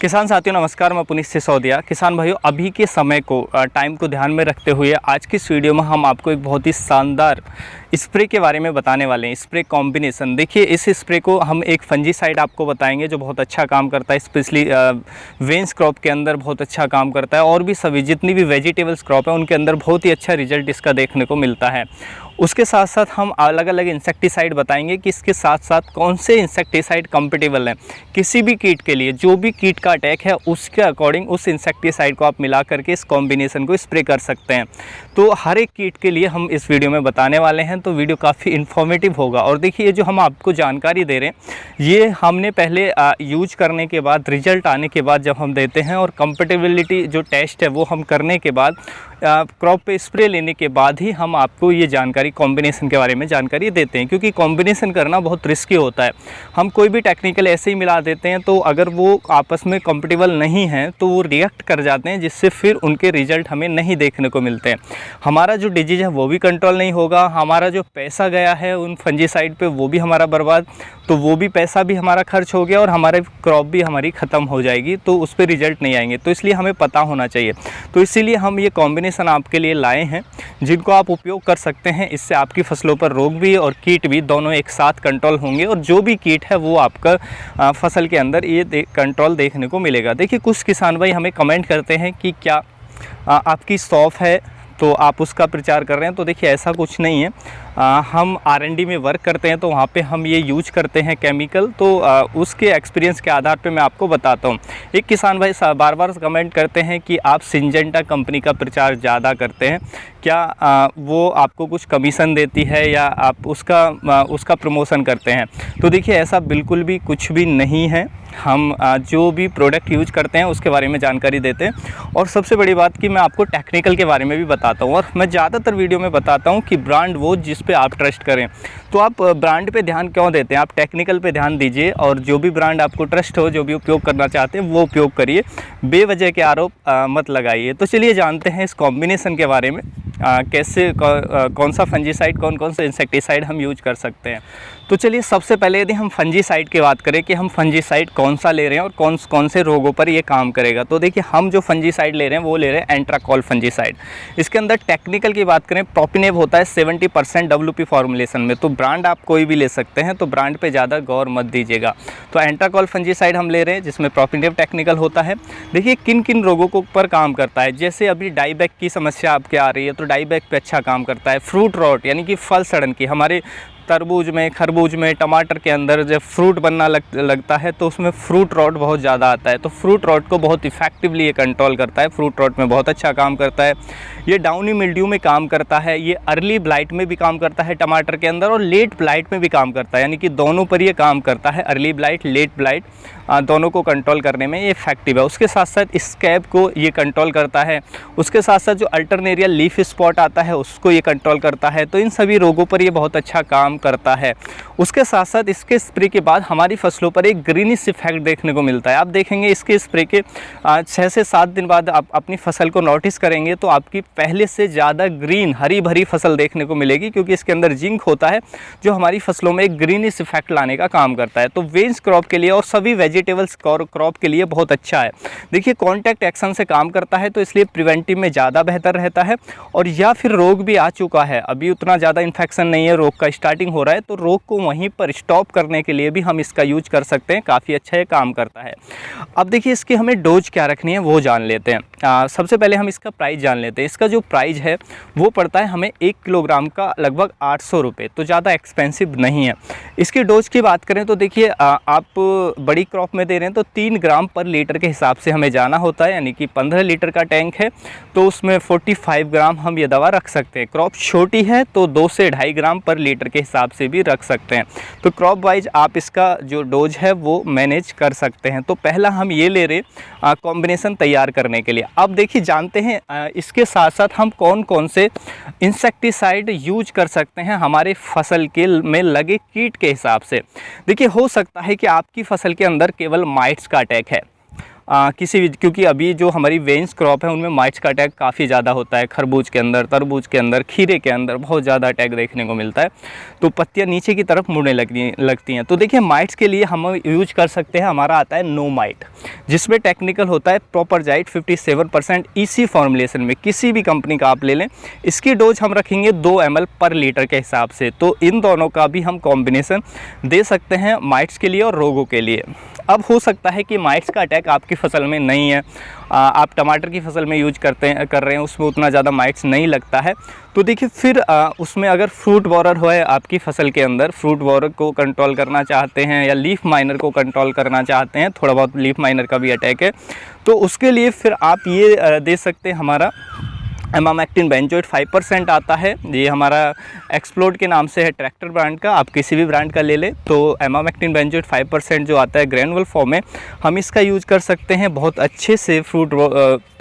किसान साथियों नमस्कार, मैं पुनीत सिसोदिया। किसान भाइयों, अभी के समय को टाइम को ध्यान में रखते हुए आज की इस वीडियो में हम आपको एक बहुत ही शानदार स्प्रे के बारे में बताने वाले हैं। स्प्रे कॉम्बिनेशन देखिए, इस स्प्रे को हम एक फंजीसाइड आपको बताएंगे जो बहुत अच्छा काम करता है, स्पेशली वेन्स क्रॉप के अंदर बहुत अच्छा काम करता है और भी सभी जितनी भी वेजिटेबल्स क्रॉप है उनके अंदर बहुत ही अच्छा रिजल्ट इसका देखने को मिलता है। उसके साथ साथ हम अलग अलग इंसेक्टिसाइड बताएंगे कि इसके साथ साथ कौन से इंसेक्टिसाइड कंपेटेबल हैं किसी भी कीट के लिए। जो भी कीट का अटैक है उसके अकॉर्डिंग उस इंसेक्टिसाइड को आप मिला करके इस कॉम्बिनेशन को स्प्रे कर सकते हैं। तो हर एक कीट के लिए हम इस वीडियो में बताने वाले हैं, तो वीडियो काफ़ी इन्फॉर्मेटिव होगा। और देखिए, ये जो हम आपको जानकारी दे रहे हैं ये हमने पहले यूज करने के बाद, रिजल्ट आने के बाद जब हम देते हैं और कंपेटेबिलिटी जो टेस्ट है वो हम करने के बाद, क्रॉप पे स्प्रे लेने के बाद ही हम आपको ये जानकारी कॉम्बिनेशन के बारे में जानकारी देते हैं। क्योंकि कॉम्बिनेशन करना बहुत रिस्की होता है। हम कोई भी टेक्निकल ऐसे ही मिला देते हैं तो अगर वो आपस में कंपेटेबल नहीं हैं तो वो रिएक्ट कर जाते हैं, जिससे फिर उनके रिजल्ट हमें नहीं देखने को मिलते हैं। हमारा जो डिजीज़ है वो भी कंट्रोल नहीं होगा, हमारा जो पैसा गया है उन फंजीसाइड पे वो भी हमारा बर्बाद, तो वो भी पैसा भी हमारा खर्च हो गया और हमारे क्रॉप भी हमारी ख़त्म हो जाएगी, तो उस पर रिजल्ट नहीं आएंगे। तो इसलिए हमें पता होना चाहिए। तो इसीलिए हम ये कॉम्बिनेशन आपके लिए लाए हैं जिनको आप उपयोग कर सकते हैं। इससे आपकी फसलों पर रोग भी और कीट भी दोनों एक साथ कंट्रोल होंगे और जो भी कीट है वो आपका फसल के अंदर ये कंट्रोल देखने को मिलेगा। देखिए, कुछ किसान भाई हमें कमेंट करते हैं कि क्या आपकी सौंफ है तो आप उसका प्रचार कर रहे हैं। तो देखिए, ऐसा कुछ नहीं है। हम R&D में वर्क करते हैं तो वहाँ पे हम ये यूज करते हैं केमिकल, तो उसके एक्सपीरियंस के आधार पे मैं आपको बताता हूँ। एक किसान भाई बार बार कमेंट करते हैं कि आप सिंजेंटा कंपनी का प्रचार ज़्यादा करते हैं, क्या वो आपको कुछ कमीशन देती है या आप उसका प्रमोशन करते हैं। तो देखिए, ऐसा बिल्कुल भी कुछ भी नहीं है। हम जो भी प्रोडक्ट यूज करते हैं उसके बारे में जानकारी देते हैं। और सबसे बड़ी बात कि मैं आपको टेक्निकल के बारे में भी बताता हूँ। और मैं ज़्यादातर वीडियो में बताता हूँ कि ब्रांड वो जिस पे आप ट्रस्ट करें। तो आप ब्रांड पे ध्यान क्यों देते हैं, आप टेक्निकल पे ध्यान दीजिए और जो भी ब्रांड आपको ट्रस्ट हो, जो भी उपयोग करना चाहते हैं वो उपयोग करिए, बेवजह के आरोप मत लगाइए। तो चलिए जानते हैं इस कॉम्बिनेशन के बारे में, कैसे कौन सा फंजीसाइड, कौन से इंसेक्टिसाइड हम यूज कर सकते हैं। तो चलिए, सबसे पहले यदि हम फंजीसाइड की बात करें कि हम फंजीसाइड कौन सा ले रहे हैं और कौन से रोगों पर ये काम करेगा, तो देखिए, हम जो फंजीसाइड ले रहे हैं वो ले रहे हैं एंट्राकॉल फंजीसाइड। इसके अंदर टेक्निकल की बात करें, प्रोपिनेव होता है 70% WP फॉर्मुलेशन में। तो ब्रांड आप कोई भी ले सकते हैं, तो ब्रांड पे ज़्यादा गौर मत दीजिएगा। तो एंट्राकॉल फंजीसाइड हम ले रहे हैं जिसमें प्रोपिनेव टेक्निकल होता है। देखिए, किन किन रोगों को पर काम करता है। जैसे अभी डाईबैक की समस्या आपके आ रही है तो डाईबैक पे अच्छा काम करता है। फ्रूट रॉट यानी कि फल सड़न की, हमारे तरबूज में, खरबूज में, टमाटर के अंदर जब फ्रूट बनना लगता है तो उसमें फ्रूट रॉट बहुत ज़्यादा आता है। तो फ्रूट रॉट को बहुत इफेक्टिवली ये कंट्रोल करता है। फ्रूट रॉट में बहुत अच्छा काम करता है। ये डाउनी मिल्ड्यू में काम करता है। ये अर्ली ब्लाइट में भी काम करता है टमाटर के अंदर, और लेट ब्लाइट में भी काम करता है। यानी कि दोनों पर ये काम करता है। अर्ली ब्लाइट, लेट ब्लाइट दोनों को कंट्रोल करने में ये इफेक्टिव है। उसके साथ साथ स्कैब को ये कंट्रोल करता है। उसके साथ साथ जो अल्टरनेरियल लीफ स्पॉट आता है उसको ये कंट्रोल करता है। तो इन सभी रोगों पर ये बहुत अच्छा काम करता है। उसके साथ साथ इसके स्प्रे के बाद हमारी फसलों पर एक ग्रीनिश इफेक्ट देखने को मिलता है। आप देखेंगे इसके स्प्रे के 6 से 7 दिन बाद आप अपनी फसल को नोटिस करेंगे तो आपकी पहले से ज़्यादा ग्रीन, हरी भरी फसल देखने को मिलेगी, क्योंकि इसके अंदर जिंक होता है जो हमारी फसलों में एक ग्रीनिश इफेक्ट लाने का काम करता है। तो वेन्स क्रॉप के लिए और सभी वेजिटेबल्स क्रॉप के लिए बहुत अच्छा है। देखिए, कॉन्टैक्ट एक्शन से काम करता है तो इसलिए प्रिवेंटिव में ज़्यादा बेहतर रहता है। और या फिर रोग भी आ चुका है, अभी उतना ज़्यादा इन्फेक्शन नहीं है, रोग का स्टार्टिंग हो रहा है, तो रोग को वहीं पर स्टॉप करने के लिए भी हम इसका यूज कर सकते हैं। काफ़ी अच्छा ये काम करता है। अब देखिए, इसकी हमें डोज क्या रखनी है वो जान लेते हैं। सबसे पहले हम इसका प्राइस जान लेते हैं। इसका जो प्राइस है वो पड़ता है हमें 1 किलोग्राम का लगभग 800 रुपये, तो ज़्यादा एक्सपेंसिव नहीं है। इसकी डोज की बात करें तो देखिए, आप बड़ी क्रॉप में दे रहे हैं तो 3 ग्राम पर लीटर के हिसाब से हमें जाना होता है। यानी कि 15 लीटर का टैंक है तो उसमें 45 ग्राम हम ये दवा रख सकते हैं। क्रॉप छोटी है तो 2 से 2.5 ग्राम पर लीटर के हिसाब से भी रख सकते हैं। तो क्रॉप वाइज आप इसका जो डोज है वो मैनेज कर सकते हैं। तो पहला हम ये ले रहे कॉम्बिनेशन तैयार करने के लिए। अब देखिए, जानते हैं इसके साथ साथ हम कौन से इंसेक्टिसाइड यूज कर सकते हैं हमारे फसल के में लगे कीट के हिसाब से। देखिए, हो सकता है कि आपकी फसल के अंदर केवल माइट्स का अटैक है, किसी भी, क्योंकि अभी जो हमारी वेन्स क्रॉप है उनमें माइट्स का अटैक काफ़ी ज़्यादा होता है। खरबूज के अंदर, तरबूज के अंदर, खीरे के अंदर बहुत ज़्यादा अटैक देखने को मिलता है, तो पत्तियाँ नीचे की तरफ मुड़ने लगती हैं। तो देखिए माइट्स के लिए हम यूज कर सकते हैं, हमारा आता है नो माइट, जिसमें टेक्निकल होता है प्रोपरजाइट 57% इसी फॉर्मुलेशन में, किसी भी कंपनी का आप ले लें। इसकी डोज हम रखेंगे 2 ml पर लीटर के हिसाब से। तो इन दोनों का भी हम कॉम्बिनेशन दे सकते हैं माइट्स के लिए और रोगों के लिए। अब हो सकता है कि माइट्स का अटैक आपकी फसल में नहीं है, आप टमाटर की फसल में यूज कर रहे हैं, उसमें उतना ज़्यादा माइट्स नहीं लगता है, तो देखिए फिर उसमें अगर फ्रूट बॉरर हो है आपकी फसल के अंदर, फ्रूट बॉरर को कंट्रोल करना चाहते हैं या लीफ माइनर को कंट्रोल करना चाहते हैं, थोड़ा बहुत लीफ माइनर का भी अटैक है, तो उसके लिए फिर आप ये दे सकते हैं, हमारा एमामेक्टिन बेंजोएट 5% आता है। ये हमारा एक्सप्लोड के नाम से है, ट्रैक्टर ब्रांड का, आप किसी भी ब्रांड का ले लें। तो एमामेक्टिन बेंजोएट 5% जो आता है ग्रैनुअल फॉर्म में, हम इसका यूज कर सकते हैं। बहुत अच्छे से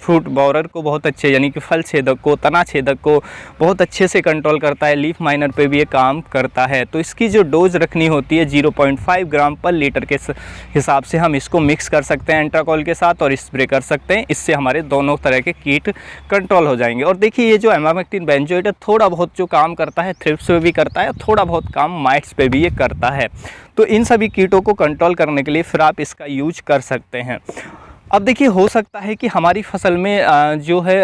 फ्रूट बॉरर को बहुत अच्छे, यानी कि फल छेदक को, तना छेदक को बहुत अच्छे से कंट्रोल करता है। लीफ माइनर पे भी ये काम करता है। तो इसकी जो डोज रखनी होती है 0.5 ग्राम पर लीटर के हिसाब से हम इसको मिक्स कर सकते हैं एंट्राकॉल के साथ और स्प्रे कर सकते हैं। इससे हमारे दोनों तरह के कीट कंट्रोल हो जाएंगे। और देखिए ये जो एमामेक्टिन बेंजोएट है, थोड़ा बहुत जो काम करता है थ्रिप्स पे भी करता है, थोड़ा बहुत काम माइट्स पे भी ये करता है। तो इन सभी कीटों को कंट्रोल करने के लिए फिर आप इसका यूज कर सकते हैं। अब देखिए हो सकता है कि हमारी फसल में जो है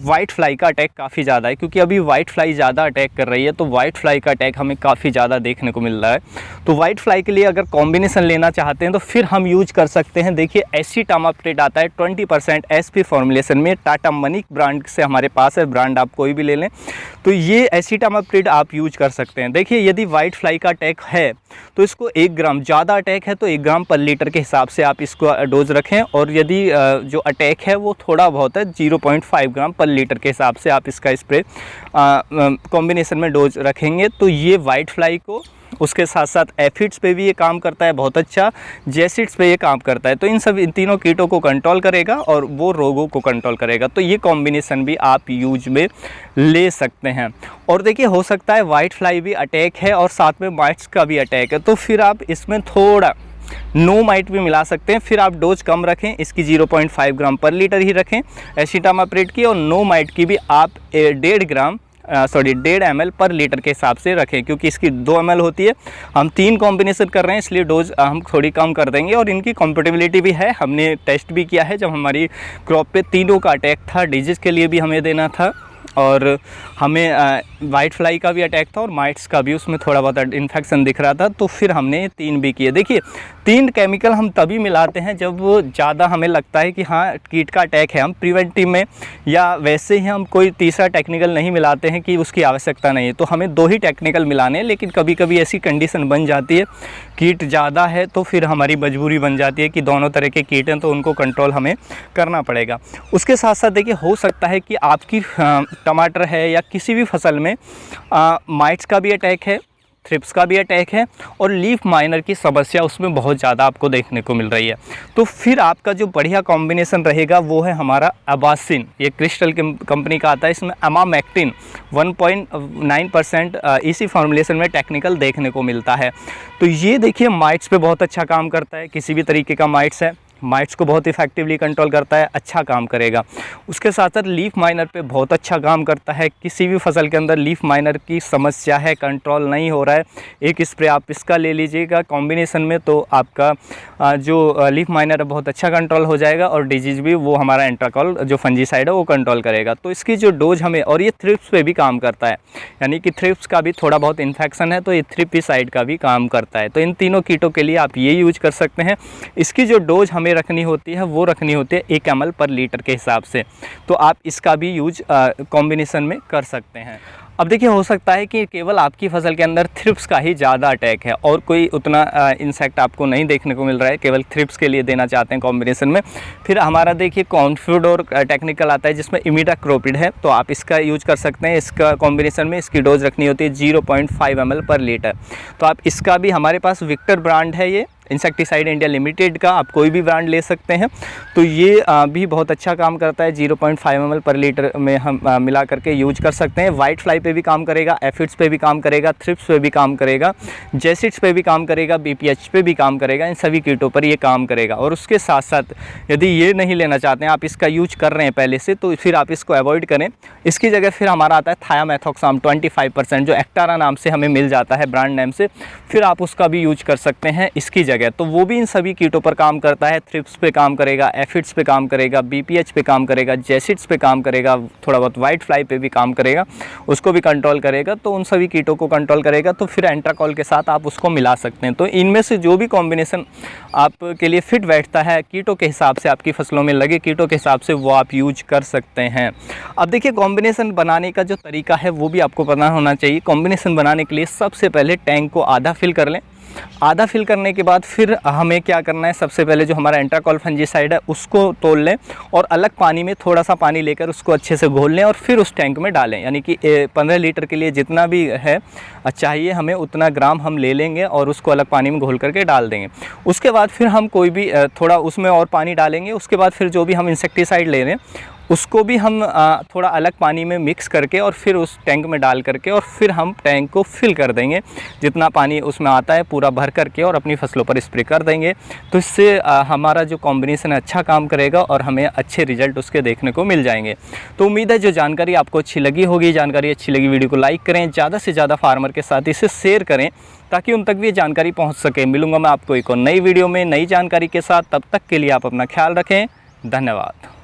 वाइट फ्लाई का अटैक काफ़ी ज़्यादा है, क्योंकि अभी वाइट फ्लाई ज़्यादा अटैक कर रही है, तो वाइट फ्लाई का अटैक हमें काफ़ी ज़्यादा देखने को मिल रहा है। तो वाइट फ्लाई के लिए अगर कॉम्बिनेशन लेना चाहते हैं तो फिर हम यूज कर सकते हैं। देखिए एसिटामाप्रिड आता है 20% SP फॉर्मुलेशन में, टाटा मनिक ब्रांड से हमारे पास है, ब्रांड आप कोई भी ले लें। तो ये एसिटामाप्रिड आप यूज कर सकते हैं। देखिए यदि वाइट फ्लाई का अटैक है तो इसको 1 ग्राम, ज़्यादा अटैक है तो 1 ग्राम पर लीटर के हिसाब से आप इसको डोज रखें, और यदि जो अटैक है वो थोड़ा बहुत है 0.5 ग्राम पर लीटर के हिसाब से आप इसका स्प्रे कॉम्बिनेशन में डोज रखेंगे। तो ये वाइट फ्लाई को, उसके साथ साथ एफिड्स पे भी ये काम करता है बहुत अच्छा, जेसिड्स पे ये काम करता है। तो इन तीनों कीटों को कंट्रोल करेगा और वो रोगों को कंट्रोल करेगा। तो ये कॉम्बिनेशन भी आप यूज में ले सकते हैं। और देखिए हो सकता है वाइट फ्लाई भी अटैक है और साथ में माइट्स का भी अटैक है, तो फिर आप इसमें थोड़ा नो माइट भी मिला सकते हैं। फिर आप डोज कम रखें, इसकी 0.5 ग्राम पर लीटर ही रखें एसिटामाप्रिड की, और नो माइट की भी आप 1.5 ml पर लीटर के हिसाब से रखें, क्योंकि इसकी 2 ml होती है। हम 3 कॉम्बिनेशन कर रहे हैं, इसलिए डोज हम थोड़ी कम कर देंगे। और इनकी कॉम्पेटिबिलिटी भी है, हमने टेस्ट भी किया है। जब हमारी क्रॉप पे तीनों का अटैक था, डिजीज़ के लिए भी हमें देना था और हमें वाइट फ्लाई का भी अटैक था और माइट्स का भी, उसमें थोड़ा बहुत इन्फेक्शन दिख रहा था, तो फिर हमने 3 भी किए। देखिए 3 केमिकल हम तभी मिलाते हैं जब ज़्यादा हमें लगता है कि हाँ कीट का अटैक है। हम प्रिवेंटिव में या वैसे ही हम कोई तीसरा टेक्निकल नहीं मिलाते हैं कि उसकी आवश्यकता नहीं है। तो हमें 2 ही टेक्निकल मिलाने हैं, लेकिन कभी कभी ऐसी कंडीशन बन जाती है, कीट ज़्यादा है, तो फिर हमारी मजबूरी बन जाती है कि दोनों तरह के कीट हैं तो उनको कंट्रोल हमें करना पड़ेगा। उसके साथ साथ देखिए हो सकता है कि आपकी टमाटर है या किसी भी फसल में माइट्स का भी अटैक है, थ्रिप्स का भी अटैक है और लीफ माइनर की समस्या उसमें बहुत ज़्यादा आपको देखने को मिल रही है। तो फिर आपका जो बढ़िया कॉम्बिनेशन रहेगा वो है हमारा अबासिन। ये क्रिस्टल कंपनी का आता है, इसमें एमामेक्टिन 1.9% इसी फॉर्मुलेशन में टेक्निकल देखने को मिलता है। तो ये देखिए माइट्स पे बहुत अच्छा काम करता है, किसी भी तरीके का माइट्स है, माइट्स को बहुत इफेक्टिवली कंट्रोल करता है, अच्छा काम करेगा। उसके साथ साथ लीफ माइनर पे बहुत अच्छा काम करता है। किसी भी फसल के अंदर लीफ माइनर की समस्या है, कंट्रोल नहीं हो रहा है, एक स्प्रे आप इसका ले लीजिएगा कॉम्बिनेशन में, तो आपका जो लीफ माइनर है बहुत अच्छा कंट्रोल हो जाएगा और डिजीज़ भी वो हमारा एंट्राकॉल जो फंजीसाइड है वो कंट्रोल करेगा। तो इसकी जो डोज हमें, और ये थ्रिप्स पे भी काम करता है, यानी कि थ्रिप्स का भी थोड़ा बहुत इन्फेक्शन है तो ये थ्रिप्साइड का भी काम करता है। तो इन तीनों कीटों के लिए आप ये यूज कर सकते हैं। इसकी जो डोज हमें रखनी होती है वो रखनी होती है 1 ml पर लीटर के हिसाब से, तो आप इसका भी यूज कॉम्बिनेशन में कर सकते हैं। अब देखिए हो सकता है कि केवल आपकी फसल के अंदर थ्रिप्स का ही ज़्यादा अटैक है और कोई उतना इंसेक्ट आपको नहीं देखने को मिल रहा है, केवल थ्रिप्स के लिए देना चाहते हैं कॉम्बिनेशन में। फिर हमारा देखिए कॉन्फ्यूडोर टेक्निकल आता है जिसमें इमिडाक्लोप्रिड है, तो आप इसका यूज कर सकते हैं। इसका कॉम्बिनेशन में इसकी डोज रखनी होती है 0.5 ml पर लीटर। तो आप इसका भी, हमारे पास विक्टर ब्रांड है ये इंसेक्टिसाइड इंडिया लिमिटेड का, आप कोई भी ब्रांड ले सकते हैं। तो ये भी बहुत अच्छा काम करता है। 0.5 ml पर लीटर में हम मिला करके यूज कर सकते हैं। वाइट फ्लाई पे भी काम करेगा, एफिड्स पे भी काम करेगा, थ्रिप्स पे भी काम करेगा, जेसिड्स पे भी काम करेगा, बीपीएच पे भी काम करेगा, इन सभी कीटों पर ये काम करेगा। और उसके साथ साथ यदि ये नहीं लेना चाहते हैं, आप इसका यूज कर रहे हैं पहले से, तो फिर आप इसको अवॉइड करें। इसकी जगह फिर हमारा आता है थायामेथोक्साम 25%, जो एक्टारा नाम से हमें मिल जाता है ब्रांड नेम से, फिर आप उसका भी यूज कर सकते हैं इसकी जगह। तो वो भी इन सभी कीटों पर काम करता है। थ्रिप्स पे काम करेगा, एफिड्स पे काम करेगा, बीपीएच पे काम करेगा, जेसिड्स पे काम करेगा, थोड़ा बहुत वाइट फ्लाई पे भी काम करेगा, उसको भी कंट्रोल करेगा। तो उन सभी कीटों को कंट्रोल करेगा। तो फिर एंट्राकॉल के साथ आप उसको मिला सकते हैं। तो इनमें से जो भी कॉम्बिनेशन आपके लिए फिट बैठता है, कीटों के हिसाब से, आपकी फसलों में लगे कीटों के हिसाब से, वो आप यूज कर सकते हैं। अब देखिए, कॉम्बिनेशन बनाने का जो तरीका है वो भी आपको पता होना चाहिए। कॉम्बिनेशन बनाने के लिए सबसे पहले टैंक को आधा फिल कर लें। आधा फिल करने के बाद फिर हमें क्या करना है, सबसे पहले जो हमारा एंट्राकॉल फंजीसाइड है उसको तोल लें और अलग पानी में थोड़ा सा पानी लेकर उसको अच्छे से घोल लें और फिर उस टैंक में डालें। यानी कि 15 लीटर के लिए जितना भी है चाहिए हमें, उतना ग्राम हम ले लेंगे और उसको अलग पानी में घोल करके डाल देंगे। उसके बाद फिर हम कोई भी थोड़ा उसमें और पानी डालेंगे। उसके बाद फिर जो भी हम इंसेक्टिसाइड ले रहे हैं उसको भी हम थोड़ा अलग पानी में मिक्स करके और फिर उस टैंक में डाल करके और फिर हम टैंक को फिल कर देंगे, जितना पानी उसमें आता है पूरा भर करके, और अपनी फसलों पर स्प्रे कर देंगे। तो इससे हमारा जो कॉम्बिनेशन अच्छा काम करेगा और हमें अच्छे रिजल्ट उसके देखने को मिल जाएंगे। तो उम्मीद है जो जानकारी आपको अच्छी लगी होगी। जानकारी अच्छी लगी, वीडियो को लाइक करें, ज़्यादा से ज़्यादा फार्मर के साथ इसे शेयर करें ताकि उन तक भी ये जानकारी पहुँच सके। मिलूँगा मैं आपको एक और नई वीडियो में नई जानकारी के साथ। तब तक के लिए आप अपना ख्याल रखें। धन्यवाद।